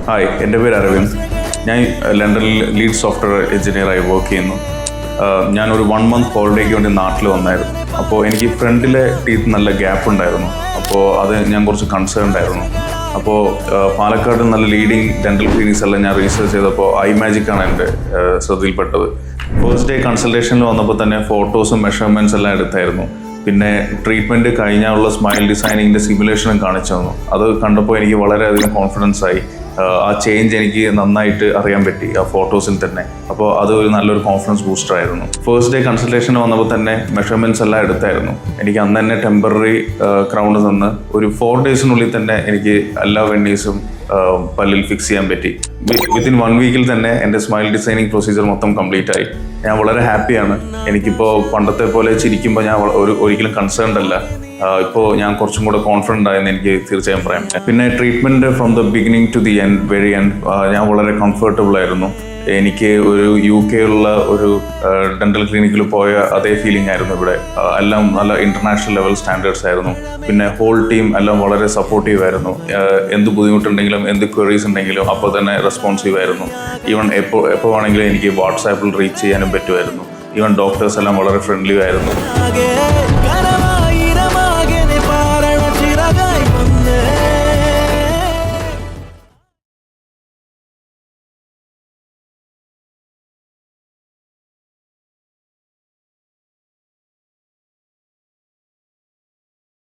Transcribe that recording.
Hi, എൻ്റെ പേര് അരവിന്ദ്. ഞാൻ ലണ്ടനിൽ ലീഡ് സോഫ്റ്റ്വെയർ എഞ്ചിനീയറായി വർക്ക് ചെയ്യുന്നു. ഞാനൊരു 1 month ഹോളിഡേക്ക് വേണ്ടി നാട്ടിൽ വന്നായിരുന്നു. അപ്പോൾ എനിക്ക് ഫ്രണ്ടിലെ ടീത്ത് നല്ല ഗ്യാപ്പ് ഉണ്ടായിരുന്നു. അപ്പോൾ അത് ഞാൻ കുറച്ച് കൺസേൺഡ് ആയിരുന്നു. അപ്പോൾ പാലക്കാട് നല്ല ലീഡിങ് ഡെൻ്റൽ ക്ലിനിക്സ് എല്ലാം ഞാൻ റീസർച്ച് ചെയ്തപ്പോൾ ഐമാജിക്കാണ് എൻ്റെ ശ്രദ്ധയിൽപ്പെട്ടത്. ഫസ്റ്റ് ഡേ കൺസൾട്ടേഷനിൽ വന്നപ്പോൾ തന്നെ ഫോട്ടോസും മെഷർമെൻറ്റ്സ് എല്ലാം എടുത്തായിരുന്നു. പിന്നെ ട്രീറ്റ്മെൻറ്റ് കഴിഞ്ഞാലുള്ള സ്മൈൽ ഡിസൈനിങ്ങിൻ്റെ സിമുലേഷനും കാണിച്ചു തന്നു. അത് കണ്ടപ്പോൾ എനിക്ക് വളരെയധികം കോൺഫിഡൻസ് ആയി. ആ ചേഞ്ച് എനിക്ക് നന്നായിട്ട് അറിയാൻ പറ്റി ആ ഫോട്ടോസിൽ തന്നെ. അപ്പോൾ അത് ഒരു നല്ലൊരു കോൺഫിഡൻസ് ബൂസ്റ്റർ ആയിരുന്നു. ഫസ്റ്റ് ഡേ കൺസൾട്ടേഷൻ വന്നപ്പോൾ തന്നെ മെഷർമെൻറ്റ്സ് എല്ലാം എടുത്തായിരുന്നു. എനിക്ക് അന്ന് തന്നെ ടെമ്പററി ക്രൗൺ തന്ന് ഒരു 4 daysനുള്ളിൽ തന്നെ എനിക്ക് എല്ലാ വെണ്ണീസും പല്ലിൽ ഫിക്സ് ചെയ്യാൻ പറ്റി. വിത്തിൻ 1 week തന്നെ എൻ്റെ സ്മൈൽ ഡിസൈനിങ് പ്രൊസീജിയർ മൊത്തം കംപ്ലീറ്റ് ആയി. ഞാൻ വളരെ ഹാപ്പിയാണ്. എനിക്കിപ്പോൾ പണ്ടത്തെ പോലെ ചിരിക്കുമ്പോൾ ഞാൻ ഒരിക്കലും കൺസേൺഡ് അല്ല. ഇപ്പോൾ ഞാൻ കുറച്ചും കൂടെ കോൺഫിഡൻ്റ് ആയെന്ന് എനിക്ക് തീർച്ചയായും പറയാം. പിന്നെ treatment from the beginning to the end, very end, ഞാൻ വളരെ കംഫർട്ടബിൾ ആയിരുന്നു. എനിക്ക് ഒരു UK ഒരു ഡെൻ്റൽ ക്ലിനിക്കിൽ പോയ അതേ ഫീലിംഗ് ആയിരുന്നു ഇവിടെ. എല്ലാം നല്ല ഇൻ്റർനാഷണൽ ലെവൽ സ്റ്റാൻഡേർഡ്സ് ആയിരുന്നു. പിന്നെ ഹോൾ ടീം എല്ലാം വളരെ സപ്പോർട്ടീവ് ആയിരുന്നു. എന്ത് ബുദ്ധിമുട്ടുണ്ടെങ്കിലും എന്ത് ക്വയറീസ് ഉണ്ടെങ്കിലും അപ്പോൾ തന്നെ റെസ്പോൺസീവ് ആയിരുന്നു. ഈവൻ എപ്പോൾ വേണമെങ്കിലും എനിക്ക് വാട്സാപ്പിൽ റീച്ച് ചെയ്യാനും പറ്റുമായിരുന്നു. ഈവൻ ഡോക്ടേഴ്സ് എല്ലാം വളരെ ഫ്രണ്ട്ലി ആയിരുന്നു.